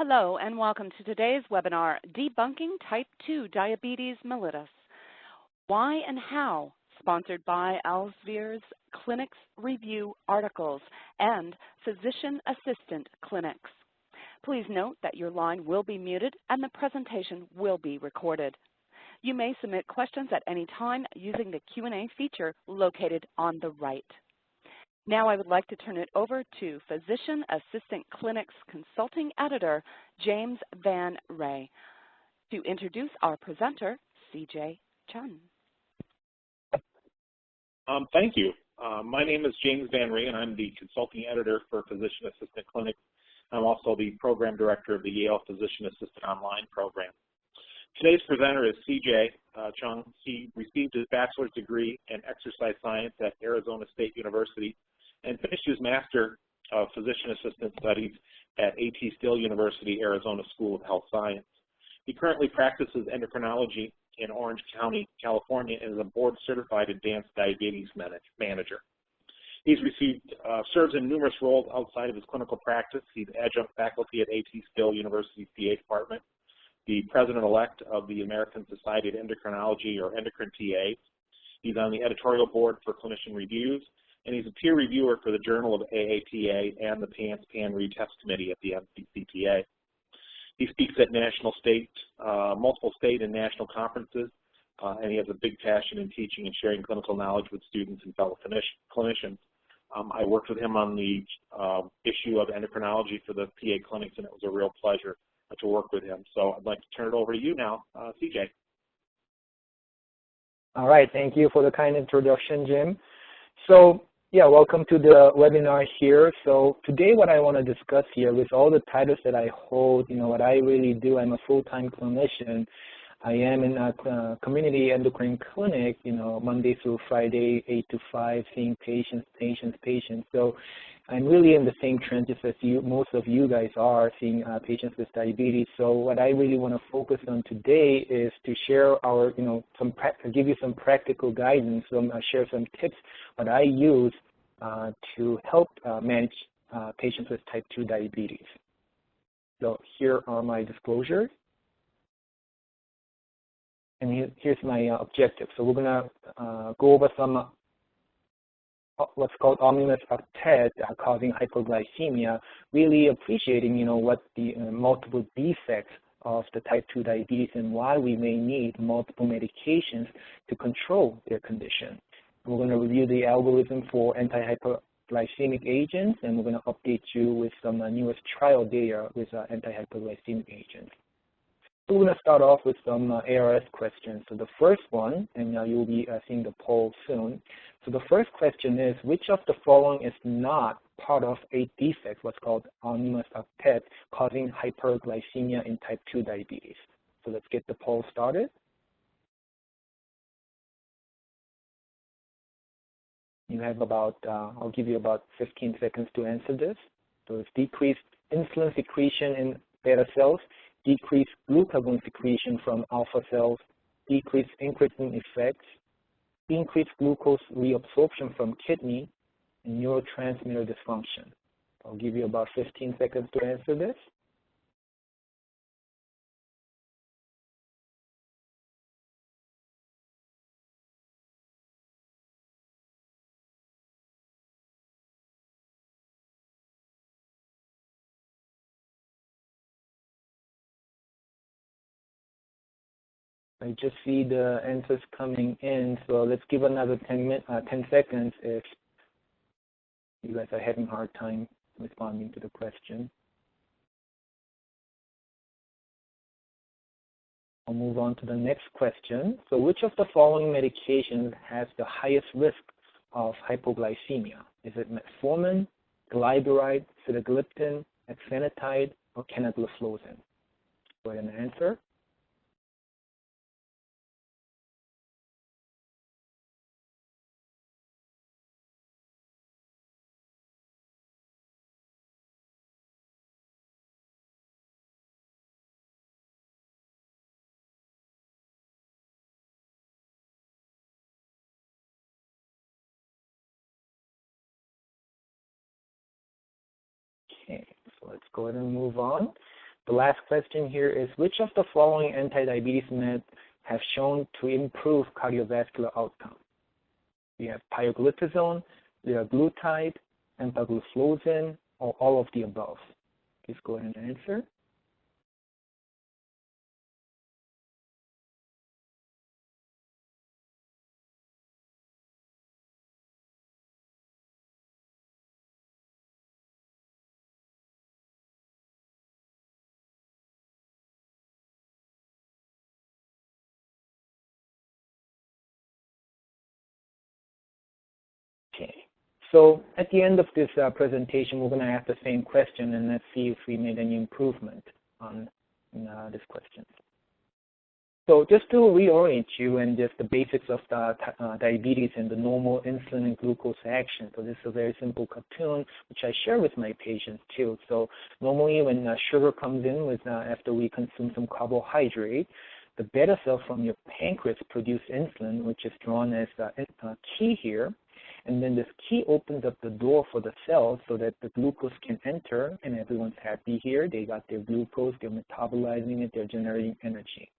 Hello and welcome to today's webinar, Debunking Type 2 Diabetes Mellitus. Why and How, sponsored by Elsevier's Clinics Review Articles and Physician Assistant Clinics. Please note that your line will be muted and the presentation will be recorded. You may submit questions at any time using the Q&A feature located on the right. Now I would like to turn it over to Physician Assistant Clinics Consulting Editor, James Van Ray, to introduce our presenter, CJ Chun. Thank you. My name is James Van Ray, and I'm the Consulting Editor for Physician Assistant Clinics. I'm also the Program Director of the Yale Physician Assistant Online Program. Today's presenter is CJ Chung. He received his bachelor's degree in exercise science at Arizona State University and finished his Master of Physician Assistant Studies at A.T. Still University, Arizona School of Health Science. He currently practices endocrinology in Orange County, California, and is a board-certified advanced diabetes manager. He's serves in numerous roles outside of his clinical practice. He's adjunct faculty at A.T. Still University's PA department, the president-elect of the American Society of Endocrinology, or Endocrine TA. He's on the editorial board for Clinician Reviews, and he's a peer reviewer for the Journal of AATA and the PANS Pan Retest Committee at the MCCTA. He speaks at multiple state and national conferences, and he has a big passion in teaching and sharing clinical knowledge with students and fellow clinicians. I worked with him on the issue of endocrinology for the PA clinics, and it was a real pleasure to work with him. So I'd like to turn it over to you now, CJ. All right, thank you for the kind introduction, Jim. So, yeah, welcome to the webinar here. So today what I want to discuss here with all the titles that I hold, what I really do, I'm a full-time clinician. I am in a community endocrine clinic, Monday through Friday, 8 to 5, seeing patients. So I'm really in the same trenches as most of you guys are, seeing patients with diabetes. So what I really want to focus on today is to share our, give you some practical guidance, share some tips that I use to help manage patients with type 2 diabetes. So here are my disclosures. And here's my objective. So we're going to go over some what's called omnibus Octet causing hypoglycemia, really appreciating, what the multiple defects of the type 2 diabetes and why we may need multiple medications to control their condition. We're going to review the algorithm for anti-hypoglycemic agents, and we're going to update you with some newest trial data with anti-hypoglycemic agents. So we're going to start off with some ARS questions. So the first one, and you'll be seeing the poll soon. So the first question is, which of the following is not part of a defect, what's called omnibus Octet, causing hyperglycemia in type 2 diabetes? So let's get the poll started. You have about, I'll give you about 15 seconds to answer this. So it's decreased insulin secretion in beta cells, decreased glucagon secretion from alpha cells, decreased incretin effects, increased glucose reabsorption from kidney, and neurotransmitter dysfunction. I'll give you about 15 seconds to answer this. I just see the answers coming in, so let's give another 10 seconds if you guys are having a hard time responding to the question. I'll move on to the next question. So which of the following medications has the highest risk of hypoglycemia? Is it metformin, glyburide, sitagliptin, exenatide, or canagliflozin? Go ahead and answer. Okay, so let's go ahead and move on. The last question here is, which of the following anti-diabetes meds have shown to improve cardiovascular outcome? We have pioglitazone, liraglutide, empagliflozin, or all of the above. Please go ahead and answer. Okay. So at the end of this presentation, we're going to ask the same question, and let's see if we made any improvement on this question. So just to reorient you and just the basics of the diabetes and the normal insulin and glucose action. So this is a very simple cartoon, which I share with my patients too. So normally when sugar comes in with after we consume some carbohydrate, the beta cells from your pancreas produce insulin, which is drawn as a key here. And then this key opens up the door for the cells so that the glucose can enter, and everyone's happy here. They got their glucose, they're metabolizing it, they're generating energy.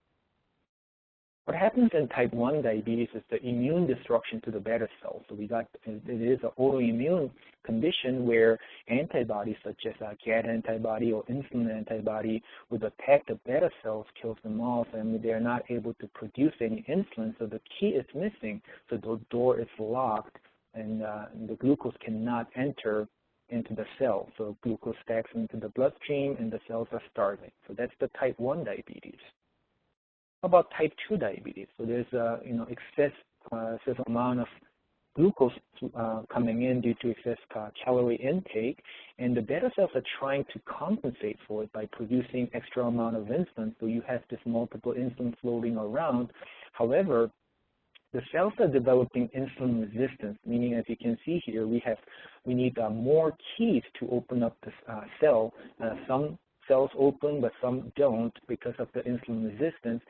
What happens in type 1 diabetes is the immune destruction to the beta cells. So it is an autoimmune condition where antibodies such as a GAD antibody or insulin antibody would attack the beta cells, kills them off, and they're not able to produce any insulin. So the key is missing, so the door is locked, and the glucose cannot enter into the cell. So glucose stacks into the bloodstream, and the cells are starving. So that's the type 1 diabetes. How about type 2 diabetes? So there's excess amount of glucose coming in due to excess calorie intake, and the beta cells are trying to compensate for it by producing extra amount of insulin. So you have this multiple insulin floating around. However, the cells are developing insulin resistance, meaning, as you can see here, we need more keys to open up this cell. Some cells open, but some don't because of the insulin resistance,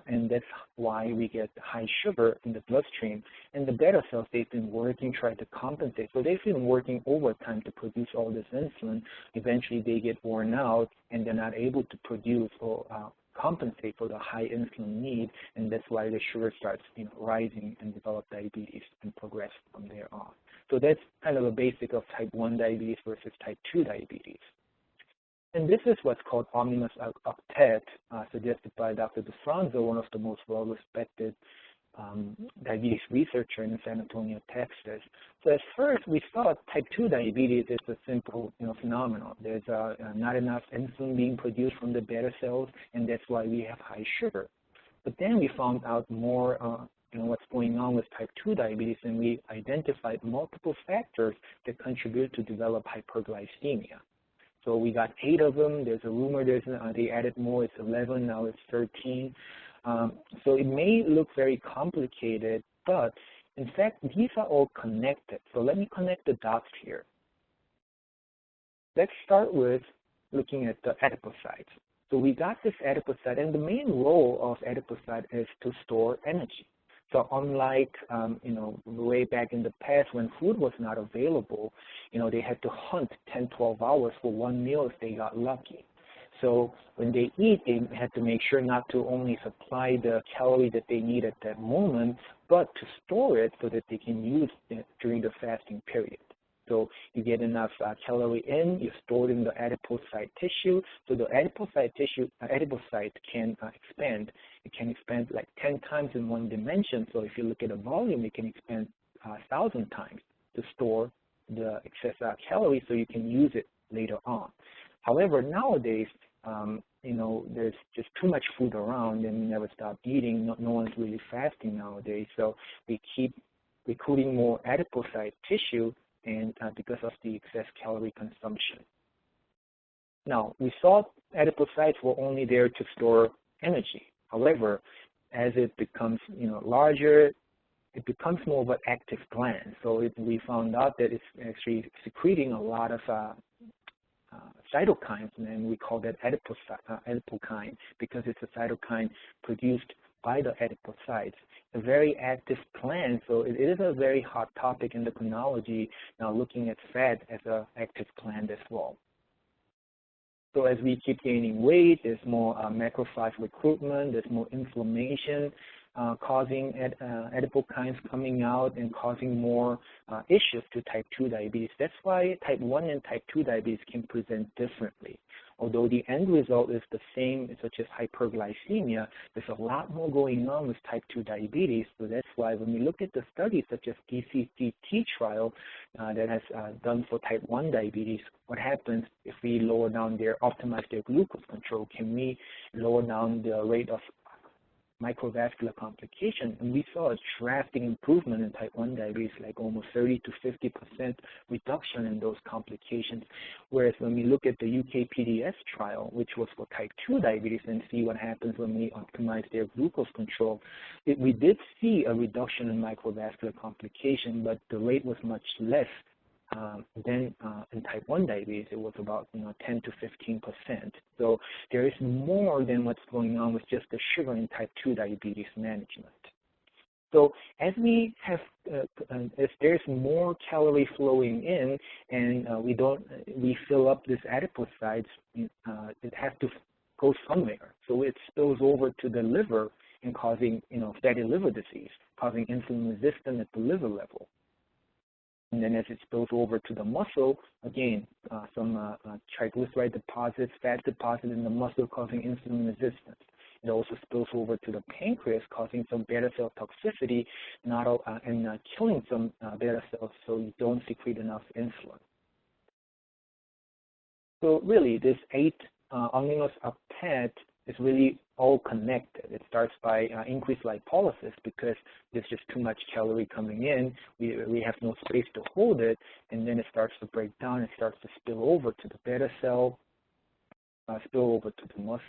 and that's why we get high sugar in the bloodstream. And the beta cells, they've been working, trying to compensate. So they've been working overtime to produce all this insulin. Eventually, they get worn out, and they're not able to produce or compensate for the high insulin need, and that's why the sugar starts rising and develop diabetes and progress from there on. So that's kind of a basic of type 1 diabetes versus type 2 diabetes. And this is what's called omnibus octet, suggested by Dr. DeFranco, one of the most well-respected diabetes researcher in San Antonio, Texas. So at first, we thought type 2 diabetes is a simple phenomenon. There's not enough insulin being produced from the beta cells, and that's why we have high sugar. But then we found out more what's going on with type 2 diabetes, and we identified multiple factors that contribute to develop hyperglycemia. So we got 8 of them. There's a rumor they added more. It's 11, now it's 13. So it may look very complicated, but in fact, these are all connected. So let me connect the dots here. Let's start with looking at the adipocytes. So we got this adipocyte, and the main role of adipocyte is to store energy. So unlike, way back in the past when food was not available, they had to hunt 10, 12 hours for one meal if they got lucky. So when they eat, they had to make sure not to only supply the calorie that they need at that moment, but to store it so that they can use it during the fasting period. So you get enough calorie in, you store it in the adipocyte tissue. So the adipocyte can expand. It can expand like 10 times in one dimension. So if you look at a volume, it can expand 1,000 times to store the excess calories so you can use it later on. However, nowadays, there's just too much food around, and we never stop eating. No one's really fasting nowadays. So we keep recruiting more adipocyte tissue, and because of the excess calorie consumption. Now, we thought adipocytes were only there to store energy. However, as it becomes larger, it becomes more of an active gland. So we found out that it's actually secreting a lot of cytokines, and we call that adipokine because it's a cytokine produced by the adipocytes. A very active gland, so it is a very hot topic in endocrinology now, looking at fat as an active gland as well. So as we keep gaining weight, there's more macrophage recruitment, there's more inflammation, causing adipokines coming out and causing more issues to type 2 diabetes. That's why type 1 and type 2 diabetes can present differently. Although the end result is the same, such as hyperglycemia, there's a lot more going on with type 2 diabetes. So that's why when we look at the studies such as DCCT trial that has done for type 1 diabetes, what happens if we optimize their glucose control? Can we lower down the rate of microvascular complication? And we saw a drastic improvement in type 1 diabetes, like almost 30 to 50% reduction in those complications. Whereas when we look at the UKPDS trial, which was for type 2 diabetes, and see what happens when we optimize their glucose control, we did see a reduction in microvascular complication, but the rate was much less than in type 1 diabetes. It was about 10 to 15%. So there is more than what's going on with just the sugar in type 2 diabetes management. So as we have, if there's more calorie flowing in, and we fill up this adipocytes, it has to go somewhere. So it spills over to the liver and causing fatty liver disease, causing insulin resistance at the liver level. And then as it spills over to the muscle, again, some triglyceride deposits, fat deposit in the muscle causing insulin resistance. It also spills over to the pancreas, causing some beta cell toxicity and killing some beta cells so you don't secrete enough insulin. So really, this 8 amino octet is really all connected. It starts by increased lipolysis because there's just too much calorie coming in. We have no space to hold it, and then it starts to break down. It starts to spill over to the beta cell, spill over to the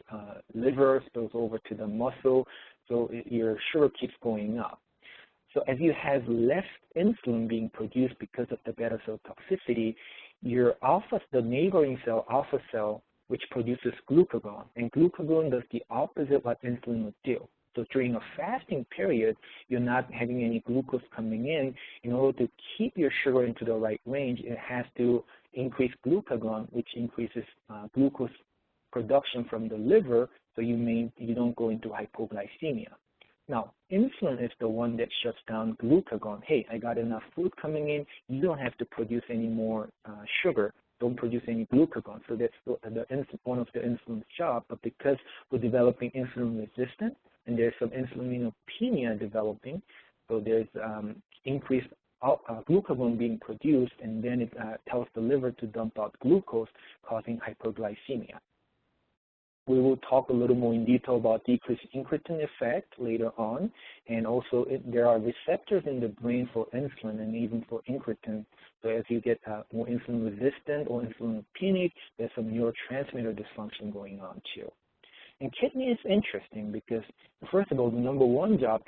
liver, spills over to the muscle, so your sugar keeps going up. So as you have less insulin being produced because of the beta cell toxicity, your the neighboring cell, alpha cell, which produces glucagon, and glucagon does the opposite of what insulin would do. So during a fasting period, you're not having any glucose coming in. In order to keep your sugar into the right range, it has to increase glucagon, which increases glucose production from the liver, so you don't go into hypoglycemia. Now, insulin is the one that shuts down glucagon. Hey, I got enough food coming in. You don't have to produce any more sugar. Don't produce any glucagon. So that's one of the insulin's job. But because we're developing insulin resistance and there's some insulinopenia developing, so there's increased glucagon being produced, and then it tells the liver to dump out glucose, causing hyperglycemia. We will talk a little more in detail about decreased incretin effect later on, and also there are receptors in the brain for insulin and even for incretin. So as you get more insulin resistant or insulinopenic, there's some neurotransmitter dysfunction going on too. And kidney is interesting because, first of all, the number one job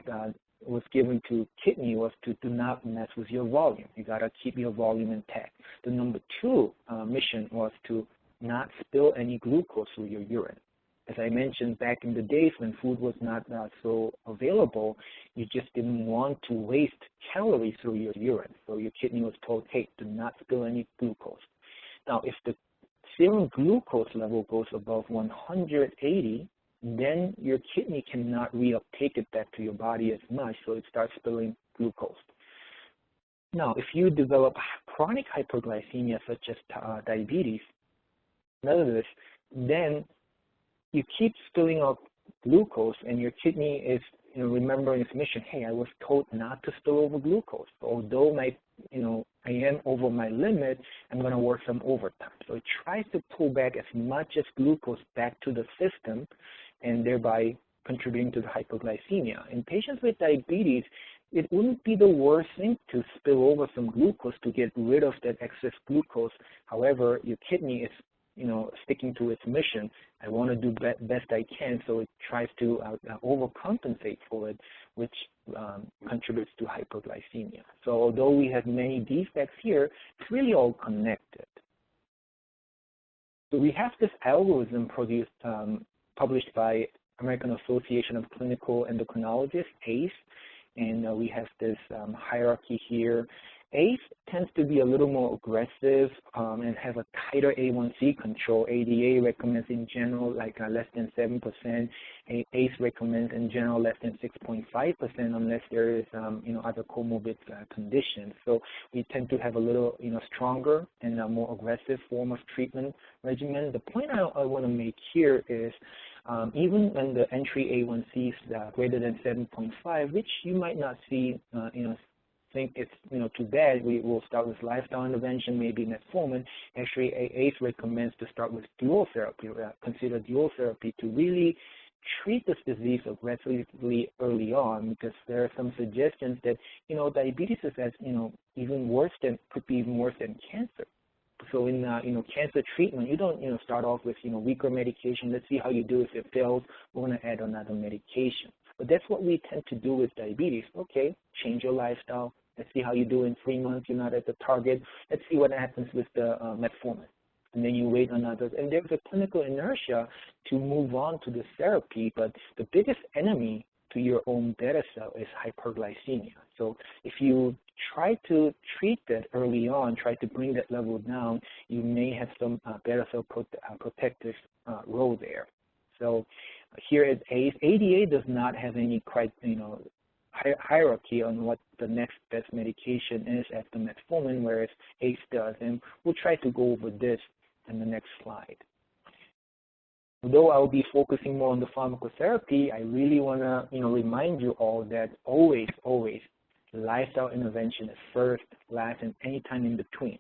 was given to kidney was to do not mess with your volume. You got to keep your volume intact. The number two mission was to not spill any glucose through your urine. As I mentioned, back in the days when food was not so available, you just didn't want to waste calories through your urine. So your kidney was told, hey, do not spill any glucose. Now, if the serum glucose level goes above 180, then your kidney cannot reuptake it back to your body as much, so it starts spilling glucose. Now, if you develop chronic hyperglycemia, such as diabetes, mellitus, then you keep spilling out glucose, and your kidney is remembering its mission. Hey, I was told not to spill over glucose. Although I am over my limit, I'm going to work some overtime. So it tries to pull back as much as glucose back to the system, and thereby contributing to the hypoglycemia. In patients with diabetes, it wouldn't be the worst thing to spill over some glucose to get rid of that excess glucose. However, your kidney is sticking to its mission. I want to do best I can, so it tries to overcompensate for it, which contributes to hyperglycemia. So although we have many defects here, it's really all connected. So we have this algorithm published by American Association of Clinical Endocrinologists, ACE, and we have this hierarchy here. ACE tends to be a little more aggressive and have a tighter A1C control. ADA recommends in general like less than 7%. ACE recommends in general less than 6.5% unless there is other comorbid conditions. So we tend to have a little stronger and a more aggressive form of treatment regimen. The point I want to make here is even when the entry A1C is greater than 7.5, which you might not see think it's too bad, we will start with lifestyle intervention, maybe metformin. Actually, ACE recommends to start with dual therapy, consider dual therapy to really treat this disease aggressively early on, because there are some suggestions that diabetes is as even worse than could be even worse than cancer. So in cancer treatment, you don't start off with weaker medication. Let's see how you do. If it fails, we're going to add another medication. But that's what we tend to do with diabetes. Okay, change your lifestyle. Let's see how you do in 3 months. You're not at the target. Let's see what happens with the metformin. And then you wait on others. And there's a clinical inertia to move on to this therapy. But the biggest enemy to your own beta cell is hyperglycemia. So if you try to treat that early on, try to bring that level down, you may have some beta cell protective role there. So here at ACE, ADA does not have any hierarchy on what the next best medication is after metformin, whereas ACE does. And we'll try to go over this in the next slide. Although I'll be focusing more on the pharmacotherapy, I really want to remind you all that always lifestyle intervention is first, last, and any time in between.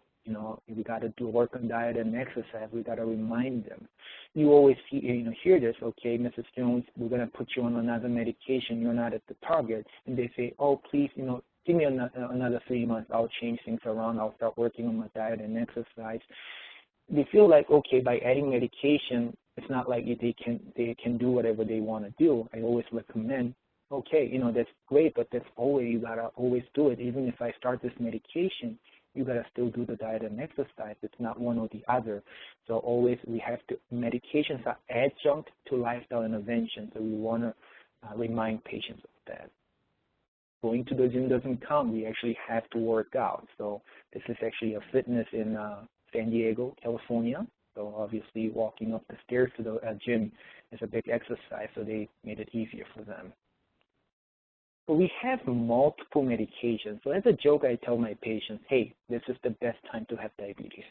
We got to do work on diet and exercise. We got to remind them. You always hear this. Okay, Mrs. Jones, we're going to put you on another medication. You're not at the target, and they say, oh, please, give me another 3 months. I'll change things around. I'll start working on my diet and exercise. They feel like, okay, by adding medication, it's not like they can do whatever they want to do. I always recommend, okay, that's great, but that's always, you gotta always do it. Even if I start this medication, you gotta still do the diet and exercise. It's not one or the other. So always we have to, medications are adjunct to lifestyle intervention. So we want to remind patients of that. Going to the gym doesn't count. We actually have to work out. So this is actually a fitness in San Diego, California. So obviously walking up the stairs to the gym is a big exercise, so they made it easier for them. But we have multiple medications. So as a joke, I tell my patients, hey, this is the best time to have diabetes.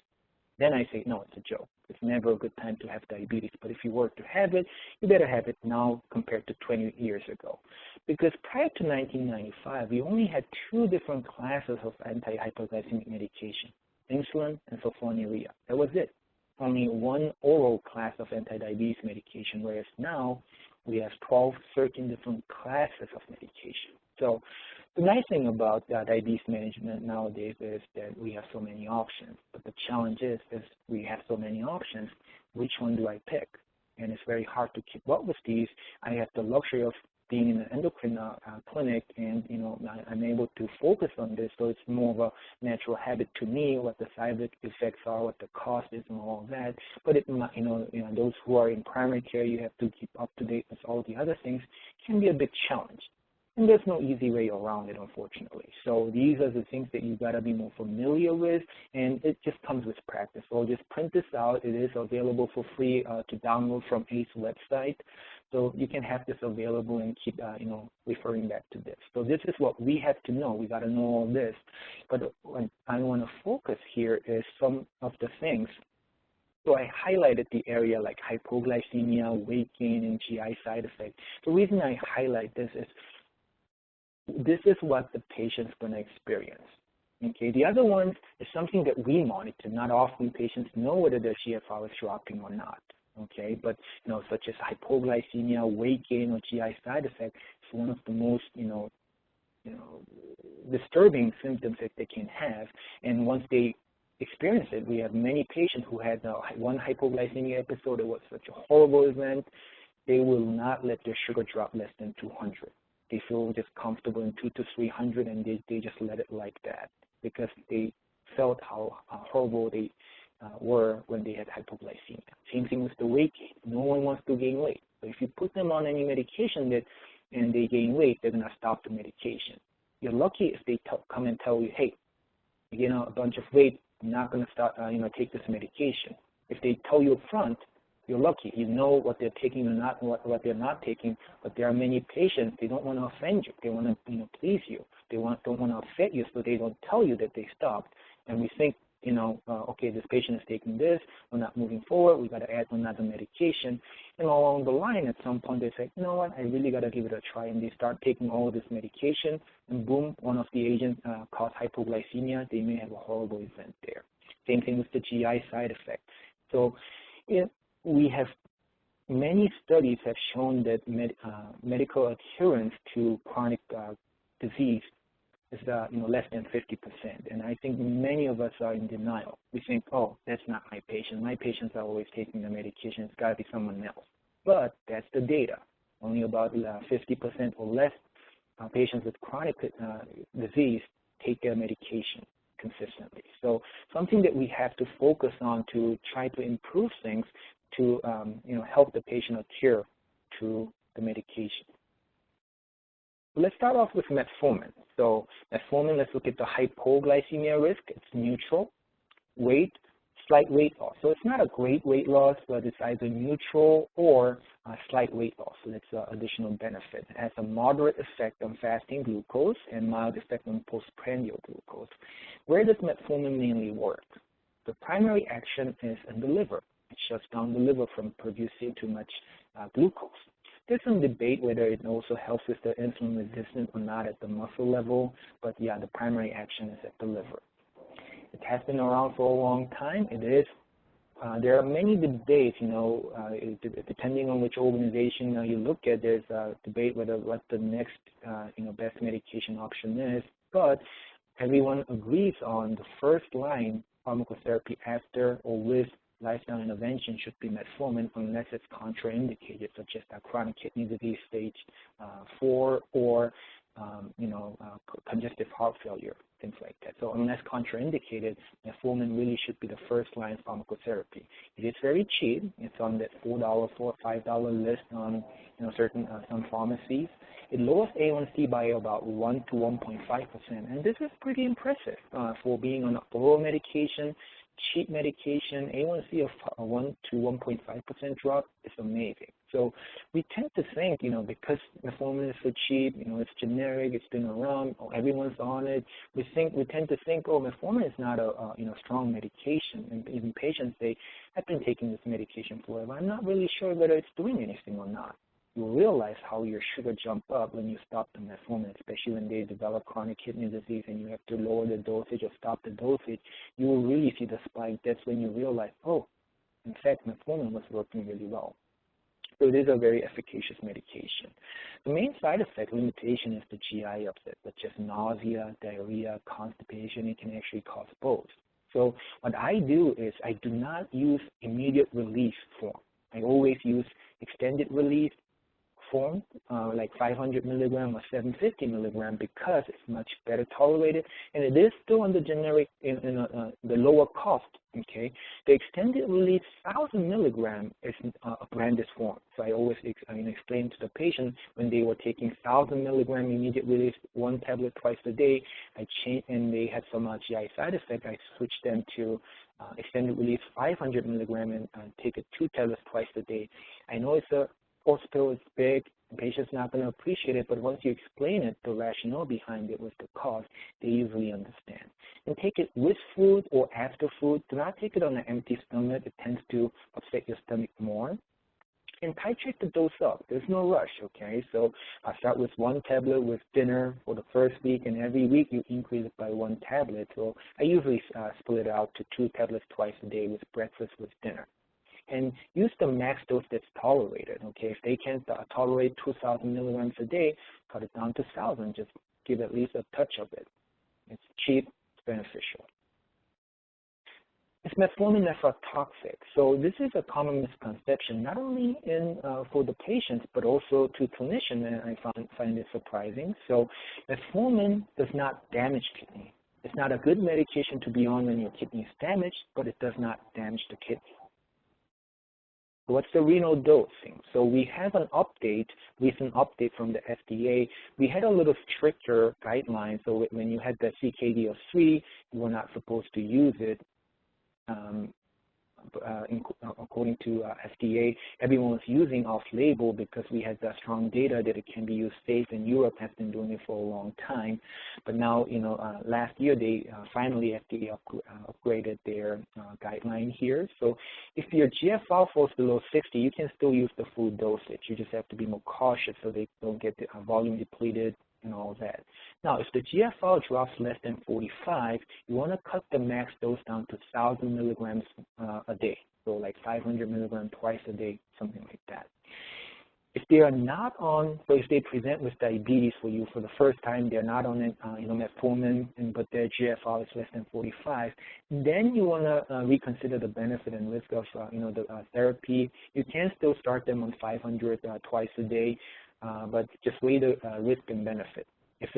Then I say, no, it's a joke. It's never a good time to have diabetes. But if you were to have it, you better have it now compared to 20 years ago. Because prior to 1995, we only had 2 different classes of anti-hyperglycemic medication, insulin and sulfonylurea. That was it. Only 1 oral class of anti-diabetes medication, whereas now we have 12, 13 different classes of medication. So the nice thing about diabetes management nowadays is that we have so many options. But the challenge is we have so many options, which one do I pick? And it's very hard to keep up with these. I have the luxury of being in an endocrine clinic, and I'm able to focus on this, so it's more of a natural habit to me what the side effects are, what the cost is, and all of that. But it, those who are in primary care, you have to keep up to date with all the other things, can be a big challenge. And there's no easy way around it, unfortunately. So these are the things that you got to be more familiar with, and it just comes with practice. So just print this out. It is available for free to download from ACE website. So you can have this available and keep, referring back to this. So this is what we have to know. We got to know all this. But what I want to focus here is some of the things. So I highlighted the area like hypoglycemia, weight gain, and GI side effects. The reason I highlight this is what the patient's going to experience. Okay, the other one is something that we monitor. Not often patients know whether their GFR is dropping or not. Okay, but such as hypoglycemia, weight gain, or GI side effect is one of the most disturbing symptoms that they can have. And once they experience it, we have many patients who had one hypoglycemia episode. It was such a horrible event. They will not let their sugar drop less than 200. They feel just comfortable in 200 to 300, and they just let it like that because they felt how horrible they were when they had hypoglycemia. Same thing with the weight gain. No one wants to gain weight. So if you put them on any medication and they gain weight, they're going to stop the medication. You're lucky if they come and tell you, hey, you gain a bunch of weight, you're not going to start, take this medication. If they tell you up front, you're lucky. You know what they're taking or not, what they're not taking. But there are many patients, they don't want to offend you. They want to, please you. They don't want to upset you, so they don't tell you that they stopped. And we think, okay, this patient is taking this, we're not moving forward, we got to add another medication. And along the line, at some point, they say, you know what, I really got to give it a try. And they start taking all of this medication, and boom, one of the agents cause hypoglycemia. They may have a horrible event there. Same thing with the GI side effect. So we have many studies have shown that medical adherence to chronic disease is less than 50%, and I think many of us are in denial. We think, oh, that's not my patient. My patients are always taking the medication. It's got to be someone else. But that's the data. Only about 50% or less patients with chronic disease take their medication consistently. So something that we have to focus on to try to improve things to help the patient adhere to the medication. Let's start off with metformin. So metformin, let's look at the hypoglycemia risk. It's neutral. Weight, slight weight loss. So it's not a great weight loss, but it's either neutral or slight weight loss. So that's an additional benefit. It has a moderate effect on fasting glucose and mild effect on postprandial glucose. Where does metformin mainly work? The primary action is in the liver. It shuts down the liver from producing too much glucose. There's some debate whether it also helps with the insulin resistance or not at the muscle level, but yeah, the primary action is at the liver. It has been around for a long time. It is. There are many debates, depending on which organization you look at, there's a debate whether what the next, best medication option is, but everyone agrees on the first line pharmacotherapy after or with lifestyle intervention should be metformin unless it's contraindicated, such as chronic kidney disease stage 4 or congestive heart failure, things like that. So unless contraindicated, metformin really should be the first line pharmacotherapy. It is very cheap. It's on that $4 or $5 list on certain some pharmacies. It lowers A1C by about 1 to 1.5%, and this is pretty impressive for being on an oral medication. Cheap medication, A1C of 1 to 1.5% drop is amazing. So we tend to think, because metformin is so cheap, it's generic, it's been around, everyone's on it. We tend to think, oh, metformin is not a strong medication. And even patients say, I've been taking this medication forever. I'm not really sure whether it's doing anything or not. You realize how your sugar jump up when you stop the metformin, especially when they develop chronic kidney disease and you have to lower the dosage or stop the dosage. You will really see the spike. That's when you realize, oh, in fact, metformin was working really well. So it is a very efficacious medication. The main side effect limitation is the GI upset, such as nausea, diarrhea, constipation. It can actually cause both. So what I do is I do not use immediate release form. I always use extended release form, like 500 milligram or 750 milligram, because it's much better tolerated, and it is still on the generic, the lower cost. Okay, the extended release 1,000 milligram is a branded form. So I always explain to the patient when they were taking 1,000 milligram immediate release, 1 tablet twice a day, I changed, and they had some GI side effect. I switched them to extended release 500 milligram and take it 2 tablets twice a day. I know it's a course pill is big, the patient's not going to appreciate it, but once you explain it, the rationale behind it with the cause, they usually understand. And take it with food or after food. Do not take it on an empty stomach. It tends to upset your stomach more. And titrate the dose up. There's no rush, okay? So I start with 1 tablet with dinner for the first week, and every week you increase it by 1 tablet. So I usually split it out to 2 tablets twice a day with breakfast with dinner. And use the max dose that's tolerated, okay? If they can't tolerate 2,000 milligrams a day, cut it down to 1,000. Just give at least a touch of it. It's cheap, it's beneficial. Is metformin nephrotoxic? So this is a common misconception, not only for the patients, but also to clinicians, and I find it surprising. So metformin does not damage kidney. It's not a good medication to be on when your kidney is damaged, but it does not damage the kidney. What's the renal dosing? So we have an update, recent update from the FDA. We had a little stricter guidelines. So when you had the CKD of 3, you were not supposed to use it. According to FDA, everyone was using off-label because we had strong data that it can be used safe, and Europe has been doing it for a long time. But now, last year they finally FDA upgraded their guideline here. So if your GFR falls below 60, you can still use the full dosage. You just have to be more cautious so they don't get the volume depleted and all that. Now, if the GFR drops less than 45, you want to cut the max dose down to 1,000 milligrams a day. So like 500 milligrams twice a day, something like that. If they are not on, so if they present with diabetes for you for the first time, they're not on metformin, but their GFR is less than 45, then you want to reconsider the benefit and risk of the therapy. You can still start them on 500 twice a day, but just weigh the risk and benefit. If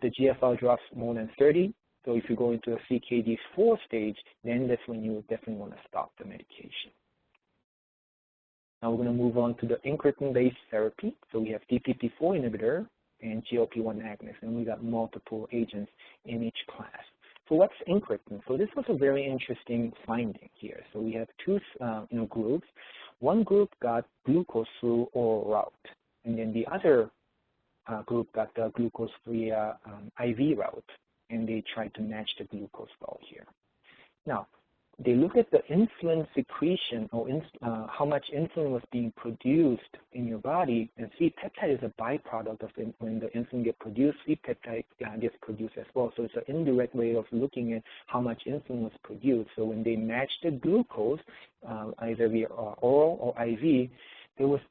the GFR drops more than 30, so if you go into a CKD 4 stage, then that's when you definitely want to stop the medication. Now we're going to move on to the incretin-based therapy. So we have DPP-4 inhibitor and GLP-1 agonist, and we got multiple agents in each class. So what's incretin? So this was a very interesting finding here. So we have two groups. One group got glucose through oral route, and then the other group got the glucose via IV route, and they tried to match the glucose level here. Now, they look at the insulin secretion, or how much insulin was being produced in your body, and C-peptide is a byproduct of when the insulin gets produced, C-peptide gets produced as well. So it's an indirect way of looking at how much insulin was produced. So when they matched the glucose, either via oral or IV, there was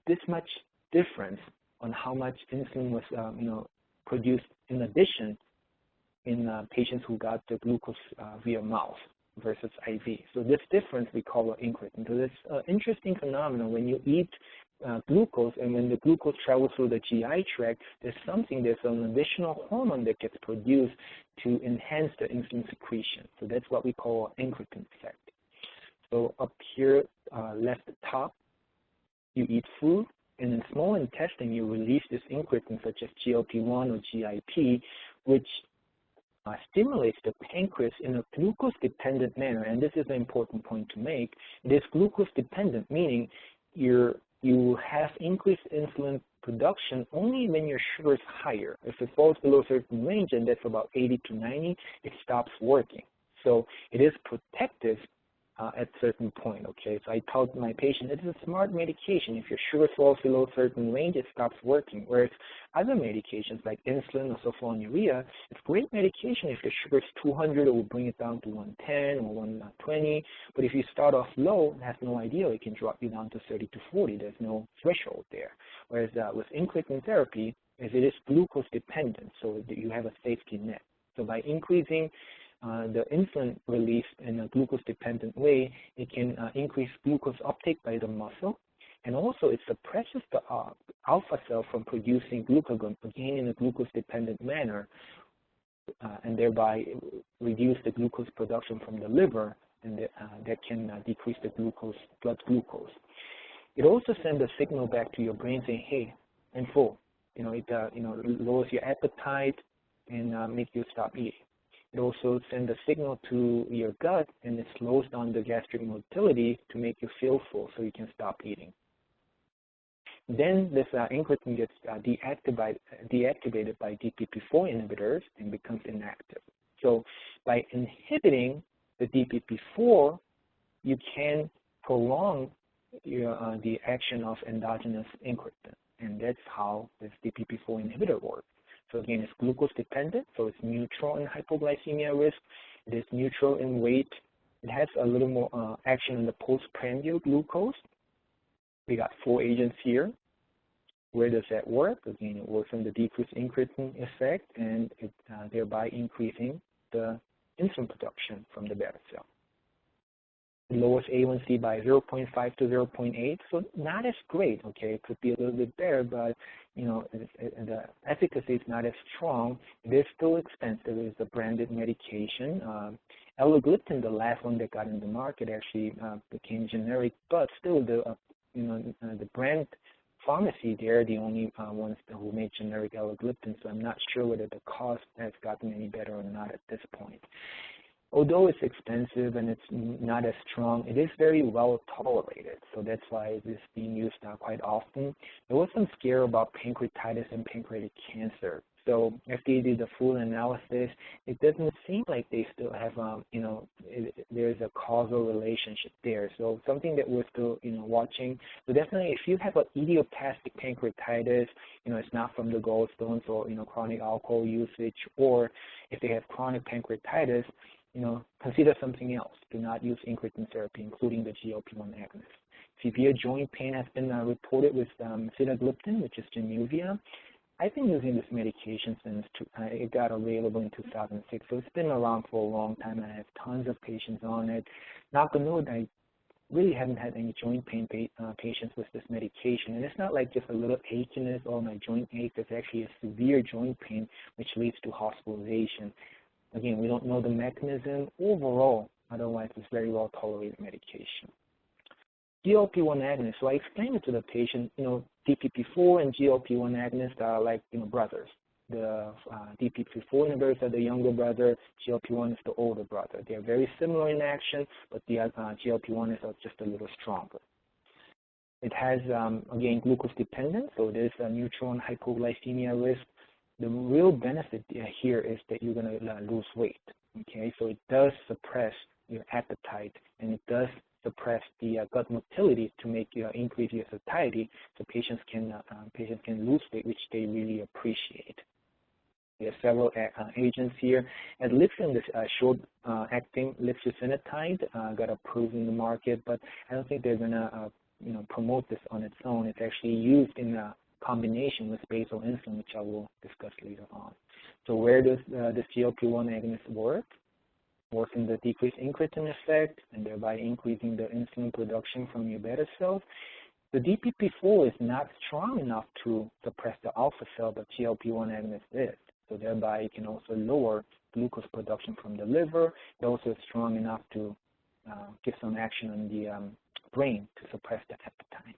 this much difference on how much insulin was produced in addition in patients who got the glucose via mouth versus IV. So this difference we call an incretin. So this interesting phenomenon when you eat glucose, and when the glucose travels through the GI tract, there's an additional hormone that gets produced to enhance the insulin secretion. So that's what we call an incretin effect. So up here, left top, you eat food, and in small intestine you release this incretin such as GLP-1 or GIP, which stimulates the pancreas in a glucose-dependent manner, and this is an important point to make. It is glucose-dependent, meaning you have increased insulin production only when your sugar is higher. If it falls below a certain range, and that's about 80 to 90, it stops working. So it is protective at a certain point, okay? So I told my patient, it is a smart medication. If your sugar falls below a certain range, it stops working. Whereas other medications like insulin or sulfonylurea, it's great medication. If your sugar is 200, it will bring it down to 110 or 120. But if you start off low, it has no idea. It can drop you down to 30 to 40. There's no threshold there. Whereas with incretin therapy, it is glucose dependent, so you have a safety net. So by increasing the insulin release in a glucose-dependent way, it can increase glucose uptake by the muscle, and also it suppresses the alpha cell from producing glucagon, again in a glucose-dependent manner, and thereby reduce the glucose production from the liver, and that can decrease the blood glucose. It also sends a signal back to your brain saying, hey, I'm full. It lowers your appetite and makes you stop eating. It also sends a signal to your gut, and it slows down the gastric motility to make you feel full so you can stop eating. Then this incretin gets deactivated by DPP-4 inhibitors and becomes inactive. So by inhibiting the DPP-4, you can prolong the action of endogenous incretin, and that's how this DPP-4 inhibitor works. So again, it's glucose dependent, so it's neutral in hypoglycemia risk. It is neutral in weight. It has a little more action on the postprandial glucose. We got 4 agents here. Where does that work? Again, it works on the decreased incretin effect, and it thereby increasing the insulin production from the beta cell. It lowers A1C by 0.5 to 0.8, so not as great, okay? It could be a little bit better, but, the efficacy is not as strong. It is still expensive. It is a branded medication, Elagliptin, the last one that got in the market, actually became generic, but still the brand pharmacy, they're the only ones who make generic elagliptin, so I'm not sure whether the cost has gotten any better or not at this point. Although it's expensive and it's not as strong, it is very well tolerated, so that's why it is being used quite often. There was some scare about pancreatitis and pancreatic cancer. So FDA did the full analysis. It doesn't seem like they still have, there's a causal relationship there. So something that we're still, watching. So definitely, if you have an idiopathic pancreatitis, it's not from the gallstones or, chronic alcohol usage, or if they have chronic pancreatitis, consider something else. Do not use incretin therapy, including the GLP-1 agonist. Severe joint pain has been reported with sitagliptin, which is Januvia. I've been using this medication since it got available in 2006, so it's been around for a long time, and I have tons of patients on it. Knock on wood, I really haven't had any joint pain patients with this medication, and it's not like just a little achiness or my joint ache. It's actually a severe joint pain, which leads to hospitalization. Again, we don't know the mechanism. Overall, otherwise, it's very well tolerated medication. GLP-1 agonists. So I explained it to the patient, DPP-4 and GLP-1 agonists are like, brothers. The DPP-4 inhibitors are the younger brother, GLP-1 is the older brother. They are very similar in action, but the GLP-1 is just a little stronger. It has, again, glucose dependence, so there's a neutron hypoglycemia risk. The real benefit here is that you're going to lose weight, okay? So it does suppress your appetite, and it does suppress the gut motility to make you increase your satiety, so patients can lose weight, which they really appreciate. There are several agents here. Adliptin, this short-acting lipsucinatide, got approved in the market, but I don't think they're going to promote this on its own. It's actually used in combination with basal insulin, which I will discuss later on. So where does this GLP-1 agonist work? Works in the decreased incretin effect, and thereby increasing the insulin production from your beta cells. The DPP-4 is not strong enough to suppress the alpha cell, but GLP-1 agonist is. So thereby it can also lower glucose production from the liver. It also is strong enough to give some action on the brain to suppress the appetite.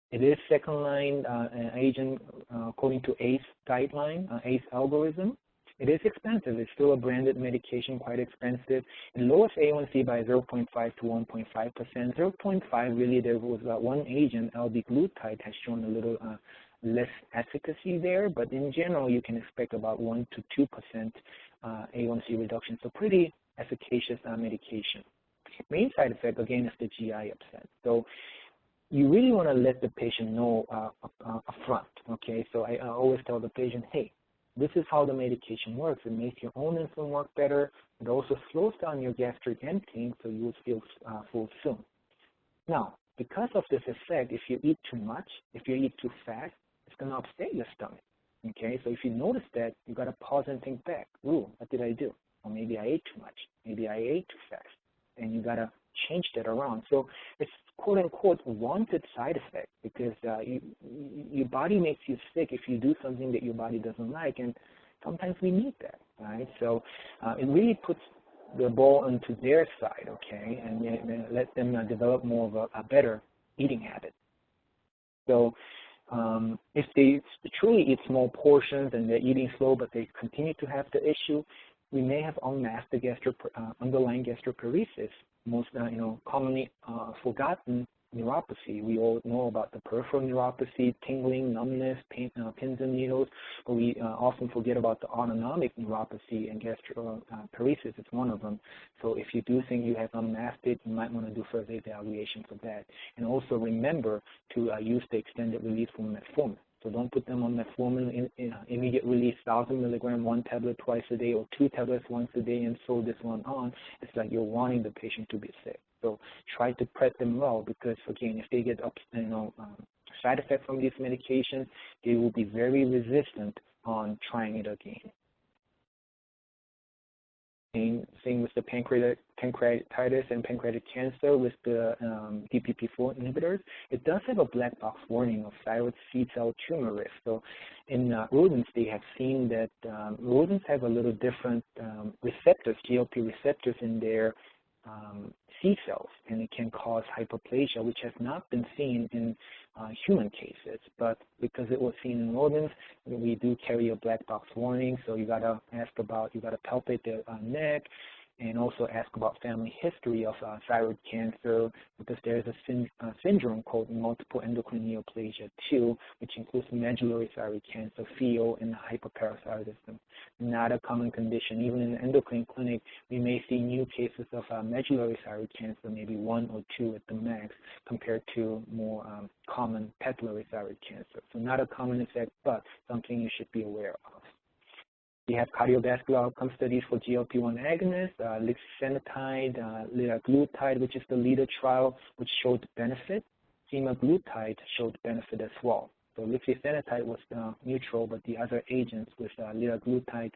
It is second-line agent according to ACE guideline, ACE algorithm. It is expensive. It's still a branded medication, quite expensive. It lowers A1C by 0.5 to 1.5%. 0.5, really, there was one agent, albiglutide, has shown a little less efficacy there, but in general, you can expect about 1 to 2% A1C reduction, so pretty efficacious medication. Main side effect, again, is the GI upset. So you really want to let the patient know up front, okay? So I always tell the patient, hey, this is how the medication works. It makes your own insulin work better. It also slows down your gastric emptying, so you will feel full soon. Now, because of this effect, if you eat too much, if you eat too fast, it's going to upset your stomach, okay? So if you notice that, you got to pause and think back. Ooh, what did I do? Or maybe I ate too much. Maybe I ate too fast. And you got to change that around. So it's quote-unquote wanted side effect, because your body makes you sick if you do something that your body doesn't like, and sometimes we need that, right? So it really puts the ball onto their side, okay, and let them develop more of a better eating habit. So if they truly eat small portions and they're eating slow, but they continue to have the issue, we may have unmasked the underlying gastroparesis, most commonly forgotten neuropathy. We all know about the peripheral neuropathy, tingling, numbness, pain, pins and needles, but we often forget about the autonomic neuropathy, and gastroparesis is one of them. So if you do think you have unmasked it, you might want to do further evaluation for that. And also remember to use the extended release from metformin. So don't put them on metformin in immediate release, 1,000 milligram, 1 tablet twice a day, or 2 tablets once a day, and throw this one on. It's like you're wanting the patient to be sick. So try to prep them well, because again, if they get side effects from these medications, they will be very resistant on trying it again. Same with the pancreatitis and pancreatic cancer with the DPP-4 inhibitors. It does have a black box warning of thyroid seed cell tumor risk. So in rodents, they have seen that rodents have a little different receptors, GLP receptors in their seed cells, and it can cause hyperplasia, which has not been seen in human cases. But because it was seen in rodents, we do carry a black box warning. So you gotta palpate the neck, and also ask about family history of thyroid cancer, because there is a syndrome called multiple endocrine neoplasia 2, which includes medullary thyroid cancer, FEO, and hyperparathyroidism. Not a common condition. Even in the endocrine clinic, we may see new cases of medullary thyroid cancer, maybe 1 or 2 at the max, compared to more common papillary thyroid cancer. So not a common effect, but something you should be aware of. We have cardiovascular outcome studies for GLP-1 agonists, lixisenatide, liraglutide, which is the LEADER trial, which showed benefit. Semaglutide showed benefit as well. So lixisenatide was neutral, but the other agents with liraglutide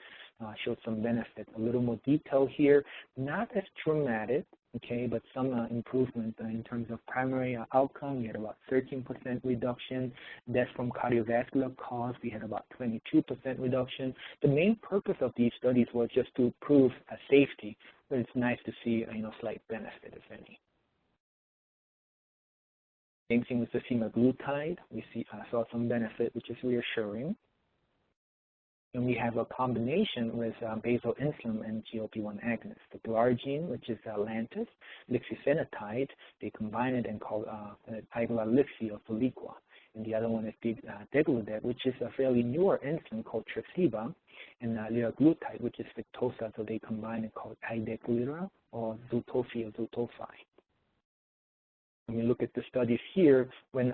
showed some benefit. A little more detail here, not as dramatic, okay, but some improvement in terms of primary outcome. We had about 13% reduction. Death from cardiovascular cause, we had about 22% reduction. The main purpose of these studies was just to prove safety, but it's nice to see slight benefit, if any. Same thing with the semaglutide. We saw some benefit, which is reassuring. And we have a combination with basal insulin and GLP-1 agonists. The glargine, which is Lantus, lixisenatide, they combine it and call it Iglalixi or Soliqua. And the other one is degludec, which is a fairly newer insulin called Tresiba, and liraglutide, which is Victoza, so they combine it called Ideglira or Zultofi or Zultofi. When we look at the studies here, when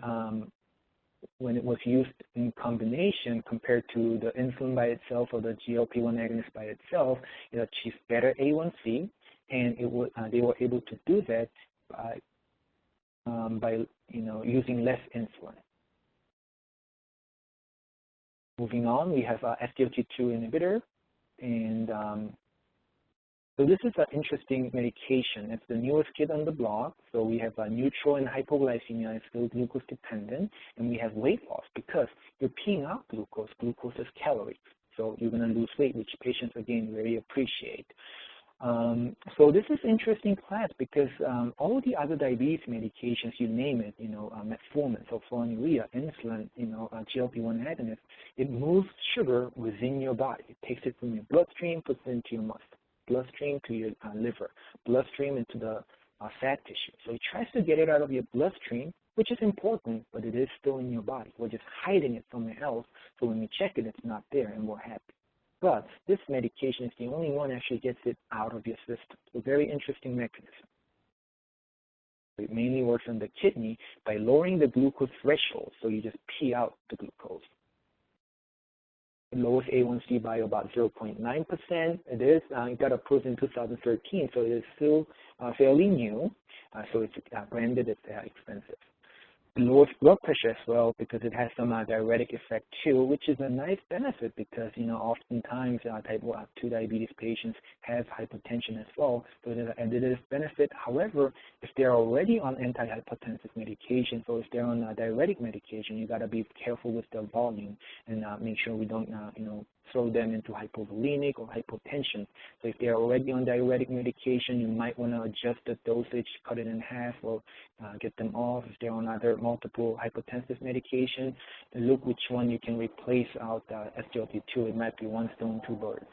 it was used in combination compared to the insulin by itself or the GLP-1 agonist by itself, it achieved better A1C, and they were able to do that by using less insulin. Moving on, we have SGLT2 inhibitor, and so this is an interesting medication. It's the newest kid on the block. So we have neutral and hypoglycemia. It's still glucose dependent. And we have weight loss because you're peeing out glucose. Glucose is calories. So you're going to lose weight, which patients, again, very appreciate. So this is interesting class because all the other diabetes medications, you name it, metformin, sulfonylurea, insulin, GLP-1 agonist, it moves sugar within your body. It takes it from your bloodstream, puts it into your muscle. Bloodstream to your liver, bloodstream into the fat tissue. So it tries to get it out of your bloodstream, which is important, but it is still in your body. We're just hiding it somewhere else, so when we check it, it's not there, and we're happy. But this medication is the only one that actually gets it out of your system. So very interesting mechanism. It mainly works on the kidney by lowering the glucose threshold, so you just pee out the glucose. It lowers A1C by about 0.9%. It got approved in 2013, so it is still fairly new. So it's branded as expensive. It lowers blood pressure as well because it has some diuretic effect too, which is a nice benefit because, oftentimes type 2 diabetes patients have hypertension as well. So it is an additive benefit. However, if they're already on antihypertensive medication, so if they're on diuretic medication, you got to be careful with the volume and make sure we don't, throw them into hypovolemic or hypotension. So if they're already on diuretic medication, you might want to adjust the dosage, cut it in half, or get them off. If they're on other multiple hypertensive medication, look which one you can replace out SGLT2. It might be one stone, two birds.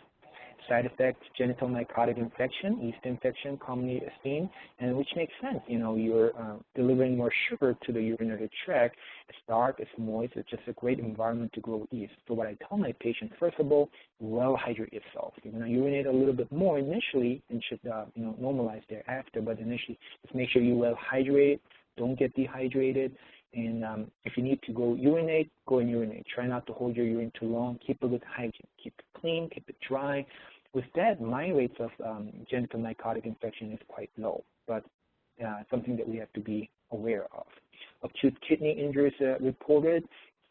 Side effects, genital myocardial infection, yeast infection, commonly seen, and which makes sense. You're delivering more sugar to the urinary tract. It's dark, it's moist, it's just a great environment to grow yeast. So what I tell my patients, first of all, well hydrate yourself. You're going to urinate a little bit more initially and should normalize thereafter, but initially just make sure you're well hydrated, don't get dehydrated. And if you need to go urinate, go and urinate. Try not to hold your urine too long. Keep a good hygiene. Keep it clean, keep it dry. With that, my rates of genital myocardial infection is quite low, but something that we have to be aware of. Acute kidney injuries reported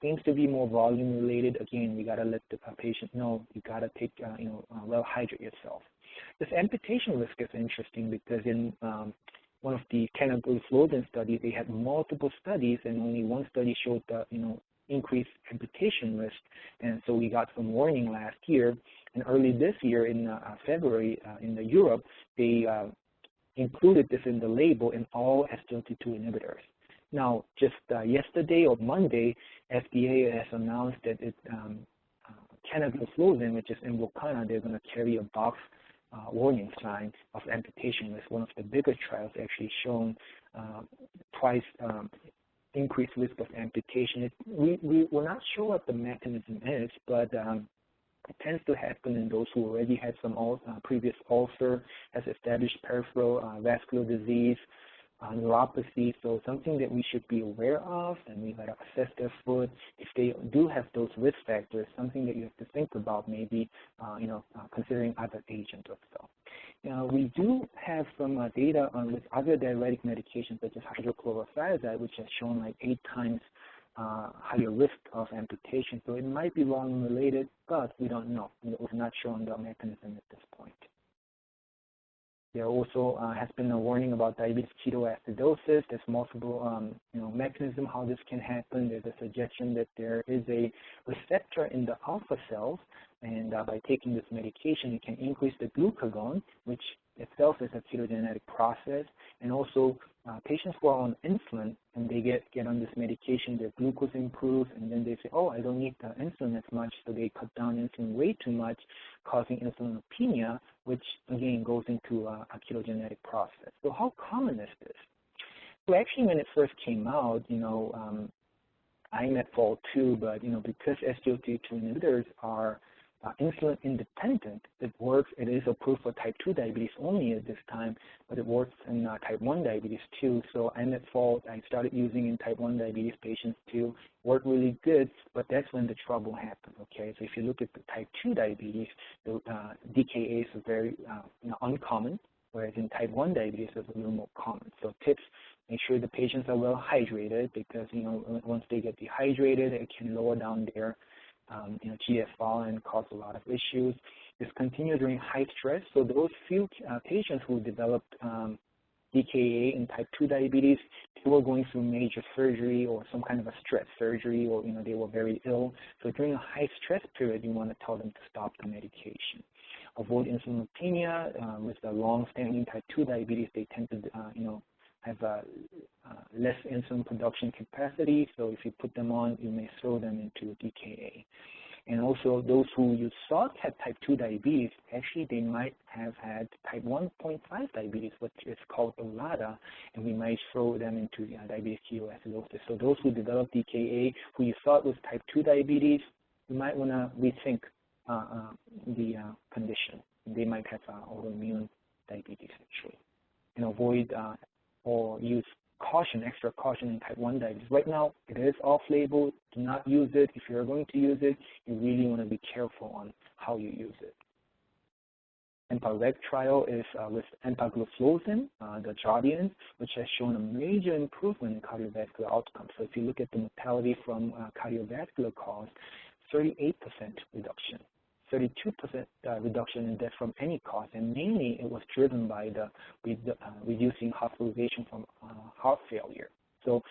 seems to be more volume related. Again, we got to let the patient know you got to take, well hydrate yourself. This amputation risk is interesting because in one of the canagliflozin studies, they had multiple studies, and only one study showed the increased amputation risk. And so we got some warning last year. And early this year, in February, in Europe, they included this in the label in all SGLT2 inhibitors. Now, just yesterday or Monday, FDA has announced that canagliflozin, which is Invokana, they're going to carry a box warning sign of amputation risk. One of the bigger trials actually shown twice increased risk of amputation. We're not sure what the mechanism is, but it tends to happen in those who already had some previous ulcer, has established peripheral vascular disease, neuropathy, so something that we should be aware of, and we got to assess their foot. If they do have those risk factors, something that you have to think about, maybe considering other agents or so. Now, we do have some data with other diuretic medications such as hydrochlorothiazide, which has shown like 8 times higher risk of amputation. So it might be long related, but we don't know. It was not shown the mechanism at this point. There also has been a warning about diabetes ketoacidosis. There's multiple mechanism how this can happen. There's a suggestion that there is a receptor in the alpha cells, and by taking this medication, it can increase the glucagon, which itself is a ketogenetic process. And also, patients who are on insulin and they get on this medication, their glucose improves, and then they say, oh, I don't need the insulin as much, so they cut down insulin way too much, causing insulinopenia, which again goes into a ketogenetic process. So how common is this? So actually, when it first came out, I'm at fault too, but because SGLT2 inhibitors are insulin independent, it works. It is approved for type 2 diabetes only at this time, but it works in type 1 diabetes too. So I'm at fault. I started using in type 1 diabetes patients too. Worked really good, but that's when the trouble happened. Okay, so if you look at the type 2 diabetes, the DKAs are very uncommon, whereas in type 1 diabetes it's a little more common. So tips: make sure the patients are well hydrated, because once they get dehydrated, it can lower down their GFR and cause a lot of issues. Discontinue during high stress. So those few patients who developed DKA in type 2 diabetes, they were going through major surgery or some kind of a stress surgery, or they were very ill. So during a high stress period, you want to tell them to stop the medication. Avoid insulinopenia. With the long-standing type 2 diabetes, they tend to have less insulin production capacity, so if you put them on, you may throw them into DKA. And also, those who you thought had type 2 diabetes, actually they might have had type 1.5 diabetes, which is called LADA, and we might throw them into diabetes ketoacidosis. So those who develop DKA, who you thought was type 2 diabetes, you might want to rethink the condition. They might have autoimmune diabetes, actually. And avoid or use extra caution in type 1 diabetes. Right now, it is off-label. Do not use it. If you're going to use it, you really want to be careful on how you use it. EMPA-REG trial is with empagliflozin, the Jardiance, which has shown a major improvement in cardiovascular outcomes. So if you look at the mortality from cardiovascular cause, 38% reduction. 32% reduction in death from any cause, and mainly it was driven by the reducing hospitalization from heart failure. So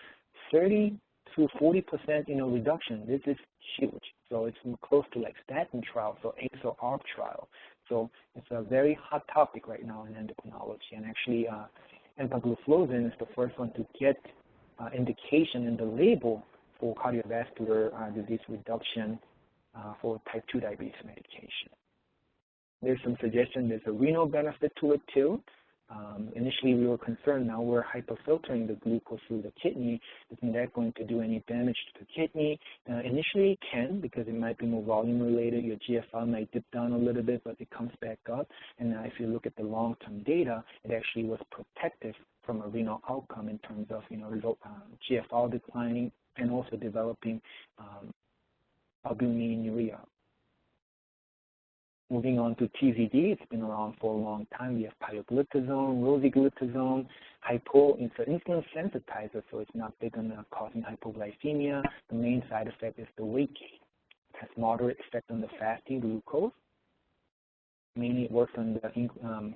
30 to 40% reduction. This is huge. So it's close to like statin trial, so ACE or ARB trial. So it's a very hot topic right now in endocrinology, and actually empagliflozin is the first one to get indication in the label for cardiovascular disease reduction for type 2 diabetes medication. There's some suggestion there's a renal benefit to it too. Initially we were concerned, now we're hyperfiltering the glucose through the kidney. Isn't that going to do any damage to the kidney? Initially it can, because it might be more volume related. Your GFR might dip down a little bit, but it comes back up. And if you look at the long-term data, it actually was protective from a renal outcome in terms of GFR declining and also developing albuminuria. Moving on to TZD, it's been around for a long time. We have pioglitazone, rosiglitazone, it's an insulin sensitizer, so it's not big on causing hypoglycemia. The main side effect is the weight gain. It has moderate effect on the fasting glucose. Mainly it works on the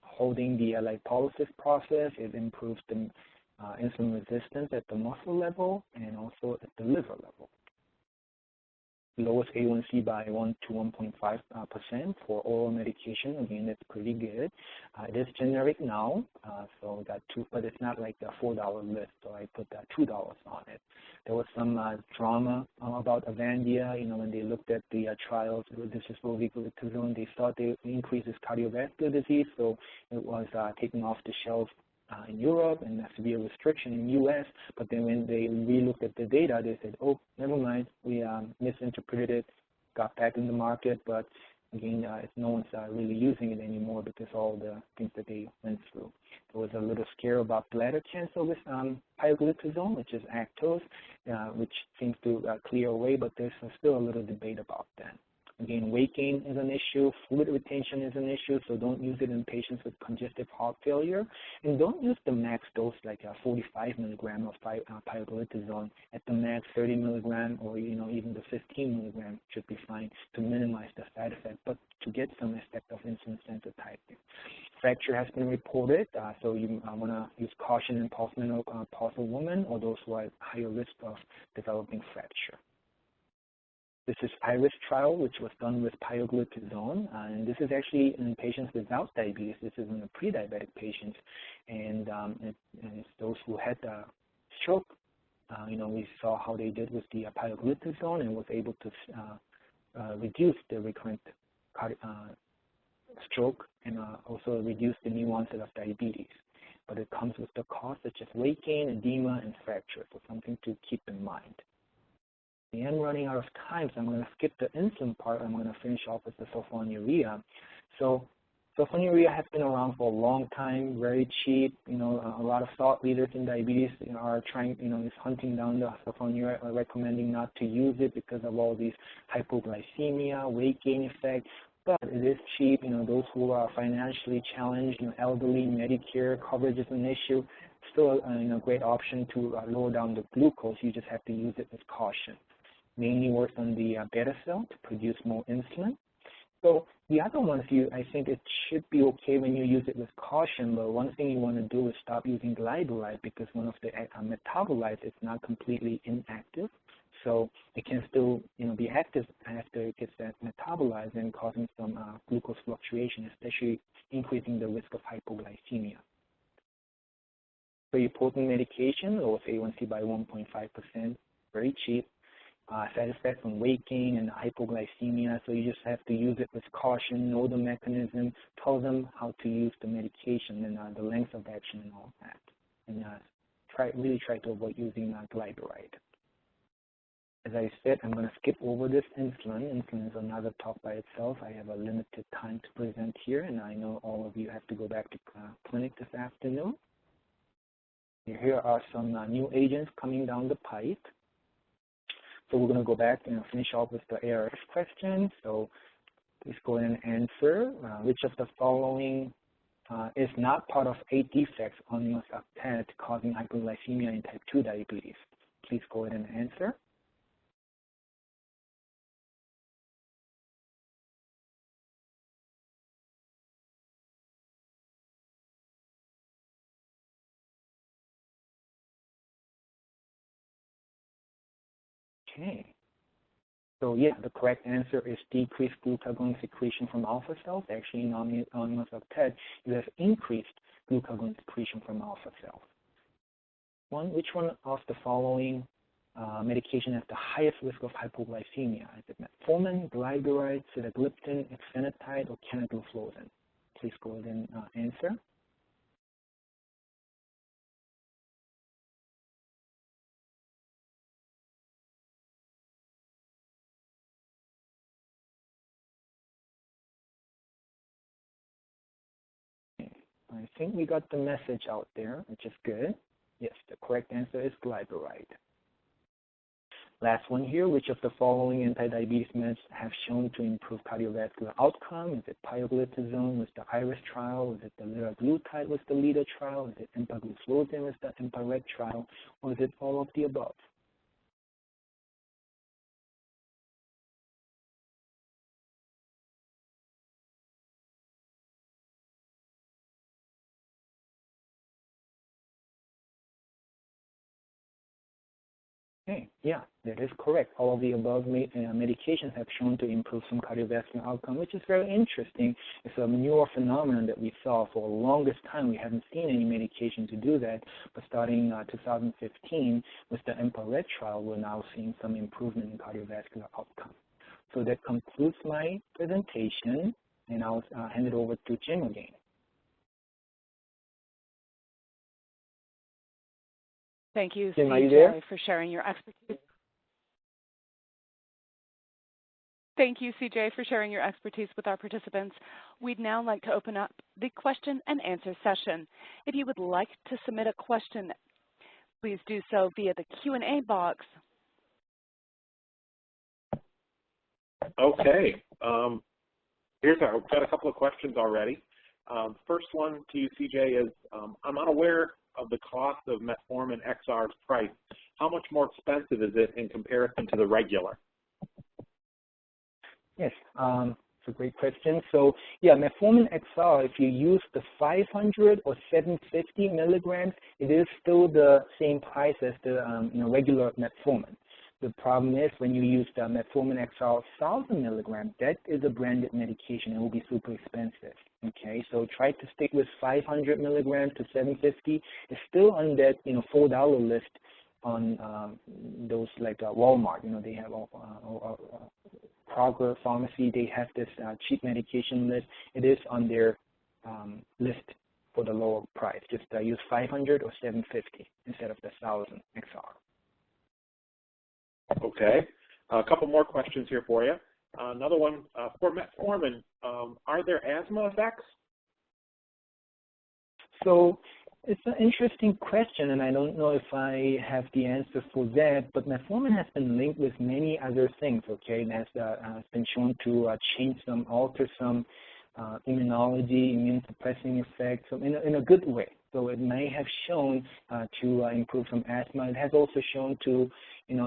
holding the lipolysis process. It improves the insulin resistance at the muscle level and also at the liver level. Lowers A1C by 1 to 1.5% for oral medication. Again, that's pretty good. It is generic now, so we got two, but it's not like a $4 list, so I put $2 on it. There was some drama about Avandia. When they looked at the trials with this glucagon, they thought they increased cardiovascular disease, so it was taken off the shelf in Europe and a severe restriction in U.S. But then when they re-looked at the data, they said, oh, never mind, we misinterpreted it, got back in the market, but again, no one's really using it anymore because all the things that they went through. There was a little scare about bladder cancer with pioglitazone, which is Actos, which seems to clear away, but there's still a little debate about that. Again, weight gain is an issue, fluid retention is an issue, so don't use it in patients with congestive heart failure. And don't use the max dose like 45 milligram of pioglitazone. At the max 30 milligram or even the 15 milligram should be fine to minimize the side effect, but to get some effect of insulin sensitizing. Fracture has been reported, so you want to use caution in postmenopausal women or those who are at higher risk of developing fracture. This is IRIS trial, which was done with pioglitazone, and this is actually in patients without diabetes. This is in the pre-diabetic patients, and it's those who had stroke. We saw how they did with the pioglitazone and was able to reduce the recurrent stroke and also reduce the new onset of diabetes. But it comes with the cost such as weight gain, edema, and fracture, so something to keep in mind. I am running out of time, so I'm going to skip the insulin part. I'm going to finish off with the sulfonylurea. So sulfonylurea has been around for a long time, very cheap. A lot of thought leaders in diabetes are trying, is hunting down the sulfonylurea, recommending not to use it because of all these hypoglycemia, weight gain effect. But it is cheap. Those who are financially challenged, elderly, Medicare coverage is an issue. Still a great option to lower down the glucose. You just have to use it with caution. Mainly works on the beta cell to produce more insulin. So the other one, I think it should be okay when you use it with caution, but one thing you want to do is stop using glyburide because one of the metabolites is not completely inactive. So it can still be active after it gets metabolized and causing some glucose fluctuation, especially increasing the risk of hypoglycemia. Very potent medication, lowers A1C by 1.5%, very cheap. Side effects on weight gain and hypoglycemia, so you just have to use it with caution, know the mechanism, tell them how to use the medication and the length of action and all that. And really try to avoid using glyburide. As I said, I'm going to skip over this insulin. Insulin is another talk by itself. I have a limited time to present here, and I know all of you have to go back to clinic this afternoon. Here are some new agents coming down the pipe. So we're going to go back and finish off with the ARS question. So please go ahead and answer. Which of the following is not part of 8 defects on Octet causing hypoglycemia in type 2 diabetes? Please go ahead and answer. Okay. So yeah, the correct answer is decreased glucagon secretion from alpha cells. Actually, in omnibus Octet, you have increased glucagon secretion from alpha cells. Which one of the following medication has the highest risk of hypoglycemia? Is it metformin, glyburide, sitagliptin, exenatide, or canagliflozin? Please go ahead and answer. I think we got the message out there, which is good. Yes, the correct answer is glyburide. Last one here, which of the following anti-diabetes meds have shown to improve cardiovascular outcome? Is it pioglitazone with the IRIS trial? Is it the liraglutide with the LEADER trial? Is it empagliflozin with the EMPA-REG trial? Or is it all of the above? Okay, yeah, that is correct. All of the above medications have shown to improve some cardiovascular outcome, which is very interesting. It's a newer phenomenon that we saw for the longest time. We haven't seen any medication to do that, but starting 2015 with the EMPA-RED trial, we're now seeing some improvement in cardiovascular outcome. So that concludes my presentation, and I'll hand it over to Jim again. Thank you, Jim, CJ, for sharing your expertise. Thank you, CJ, for sharing your expertise with our participants. We'd now like to open up the question and answer session. If you would like to submit a question, please do so via the Q&A box. Okay. We've got a couple of questions already. First one to you, CJ, is I'm unaware of the cost of Metformin XR's price. How much more expensive is it in comparison to the regular? Yes, it's a great question. So, yeah, Metformin XR, if you use the 500 or 750 milligrams, it is still the same price as the regular Metformin. The problem is when you use the Metformin XR 1,000 milligrams, that is a branded medication. It will be super expensive. Okay, so try to stick with 500 milligrams to 750. It's still on that $4 list on those like Walmart. They have Kroger Pharmacy. They have this cheap medication list. It is on their list for the lower price. Just use 500 or 750 instead of the 1,000 XR. Okay. A couple more questions here for you. Another one, for Metformin, are there asthma effects? So it's an interesting question, and I don't know if I have the answer for that, but Metformin has been linked with many other things, okay? It has been shown to alter some immunology, immune suppressing effects, so in a good way. So it may have shown to improve some asthma. It has also shown to,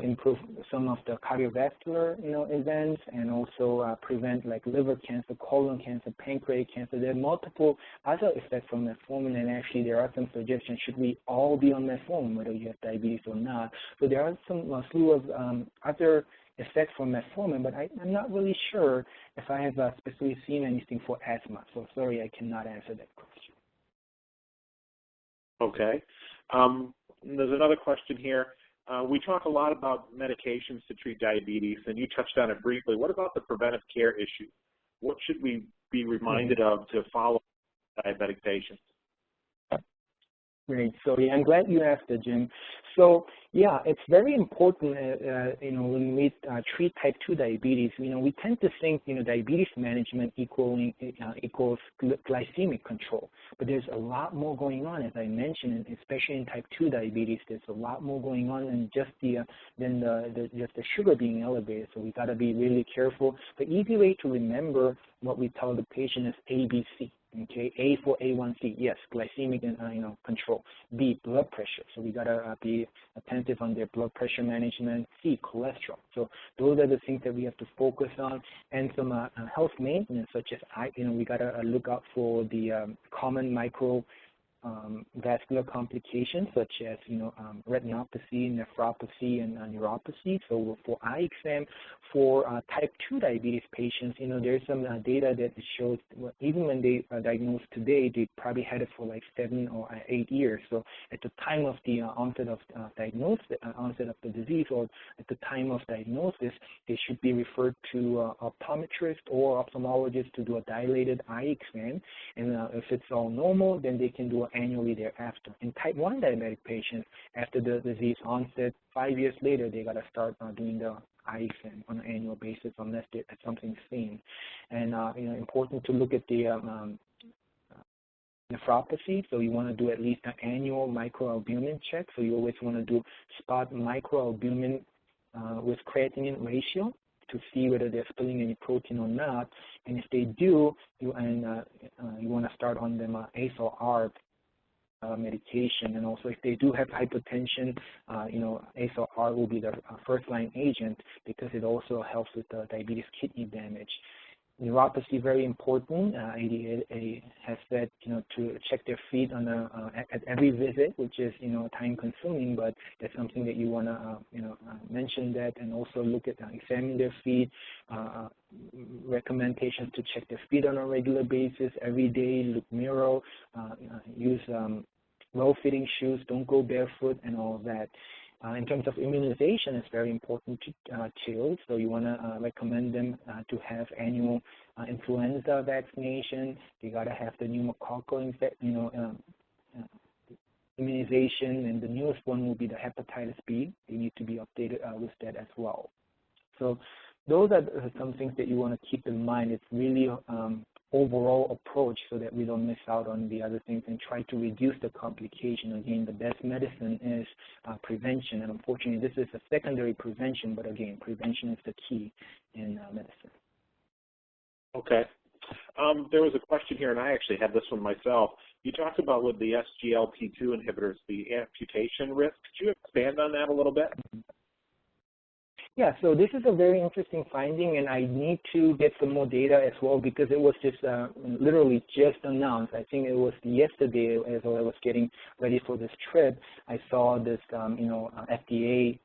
improve some of the cardiovascular, events, and also prevent like liver cancer, colon cancer, pancreatic cancer. There are multiple other effects from Metformin, and actually there are some suggestions, should we all be on Metformin, whether you have diabetes or not? So there are some slew of other effects from Metformin, but I'm not really sure if I have specifically seen anything for asthma. So sorry, I cannot answer that question. Okay. There's another question here. We talk a lot about medications to treat diabetes, and you touched on it briefly. What about the preventive care issue? What should we be reminded of to follow diabetic patients? Great. So yeah, I'm glad you asked it, Jim. So yeah, it's very important, when we treat type 2 diabetes, we tend to think, diabetes management equals glycemic control. But there's a lot more going on, as I mentioned, and especially in type 2 diabetes, there's a lot more going on than just the sugar being elevated. So we got to be really careful. The easy way to remember what we tell the patient is ABC. Okay, A for A1C, yes, glycemic and control. B, blood pressure, so we gotta be attentive on their blood pressure management. C, cholesterol. So those are the things that we have to focus on, and some health maintenance, such as we gotta look out for the common vascular complications such as retinopathy, nephropathy, and neuropathy. So for eye exam, for type 2 diabetes patients, there's some data that shows even when they are diagnosed today, they probably had it for like 7 or 8 years. So at the time of the onset of the disease, or at the time of diagnosis, they should be referred to optometrist or ophthalmologist to do a dilated eye exam. And if it's all normal, then they can do annually thereafter. In type 1 diabetic patients, after the disease onset, 5 years later, they got to start doing the eye exam on an annual basis unless something's seen. And important to look at the nephropathy. So you want to do at least an annual microalbumin check. So you always want to do spot microalbumin with creatinine ratio to see whether they're spilling any protein or not. And if they do, you want to start on them ACE or ARB medication. And also if they do have hypertension, ACE or will be the first line agent because it also helps with the diabetes kidney damage. Neuropathy, very important. ADA has said, to check their feet on at every visit, which is, time consuming, but that's something that you want to, mention that, and also look at, examine their feet, recommendations to check their feet on a regular basis, every day, look mirror, use well-fitting shoes, don't go barefoot, and all of that. In terms of immunization, it's very important too. So you want to recommend them to have annual influenza vaccination. You got to have the pneumococcal immunization, and the newest one will be the hepatitis B. They need to be updated with that as well. So those are some things that you want to keep in mind. It's really overall approach so that we don't miss out on the other things and try to reduce the complication. Again, the best medicine is prevention, and unfortunately this is a secondary prevention, but again, prevention is the key in medicine. Okay. There was a question here, and I actually had this one myself. You talked about with the SGLT2 inhibitors, the amputation risk. Could you expand on that a little bit? Yeah, so this is a very interesting finding, and I need to get some more data as well because it was just literally just announced. I think it was yesterday as I was getting ready for this trip. I saw this, FDA,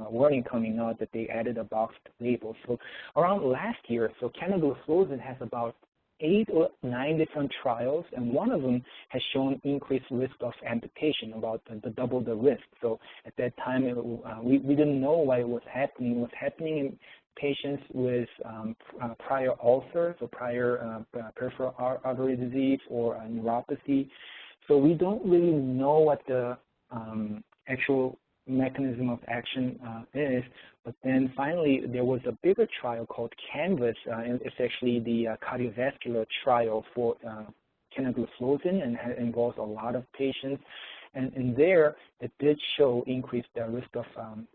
warning coming out that they added a boxed label. So around last year, so canagliflozin has about 8 or 9 different trials, and one of them has shown increased risk of amputation, about double the risk. So at that time, we didn't know why it was happening. It was happening in patients with prior ulcers or prior peripheral artery disease or neuropathy. So we don't really know what the actual mechanism of action is, but then finally there was a bigger trial called CANVAS, and it's actually the cardiovascular trial for canagliflozin, and it involves a lot of patients, and there it did show increased risk of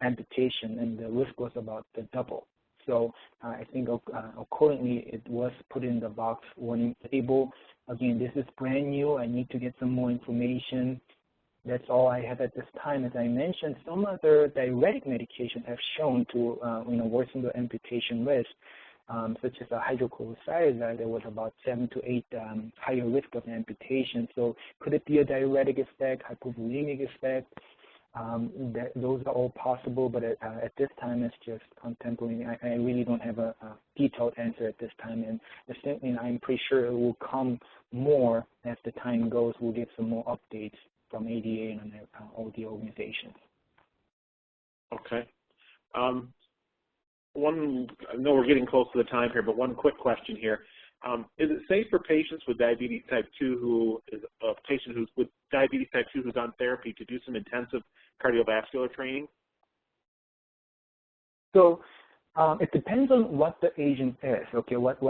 amputation, and the risk was about the double. So I think accordingly it was put in the box warning label. Again, this is brand new. I need to get some more information. That's all I have at this time. As I mentioned, some other diuretic medications have shown to worsen the amputation risk, such as a hydrochlorothiazide. There was about 7 to 8 higher risk of amputation. So could it be a diuretic effect, hypovolemic effect? Those are all possible, but at this time it's just contemplating. I really don't have a detailed answer at this time, and I'm pretty sure it will come more as the time goes. We'll get some more updates from ADA and all the organizations. Okay. I know we're getting close to the time here, but one quick question here. Is it safe for patients with diabetes type 2 who is a patient who's with diabetes type 2 who's on therapy to do some intensive cardiovascular training? So it depends on what the agent is, okay, what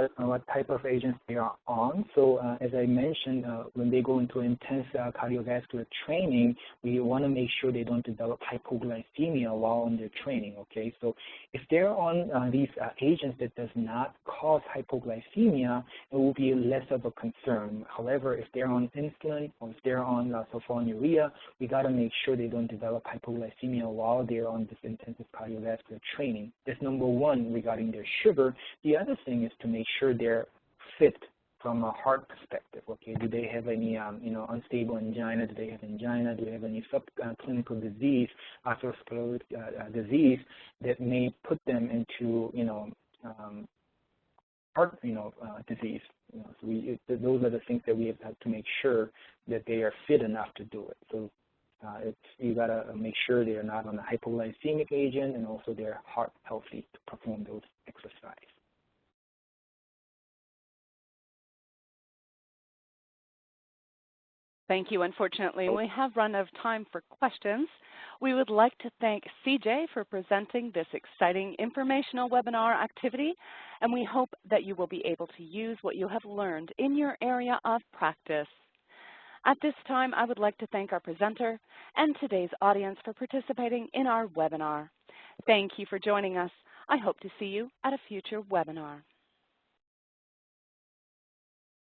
type of agents they are on. So as I mentioned, when they go into intense cardiovascular training, we want to make sure they don't develop hypoglycemia while on their training, okay? So if they're on these agents that does not cause hypoglycemia, it will be less of a concern. However, if they're on insulin or if they're on sulfonylurea, we got to make sure they don't develop hypoglycemia while they're on this intensive cardiovascular training. That's number one regarding their sugar. The other thing is to make sure they're fit from a heart perspective. Okay, do they have any unstable angina? Do they have angina? Do they have any subclinical disease, atherosclerotic disease that may put them into heart disease? So those are the things that we have to make sure that they are fit enough to do it. So you gotta make sure they are not on a hypoglycemic agent, and also their heart healthy to perform those exercises. Thank you. Unfortunately, we have run out of time for questions. We would like to thank CJ for presenting this exciting informational webinar activity, and we hope that you will be able to use what you have learned in your area of practice. At this time, I would like to thank our presenter and today's audience for participating in our webinar. Thank you for joining us. I hope to see you at a future webinar.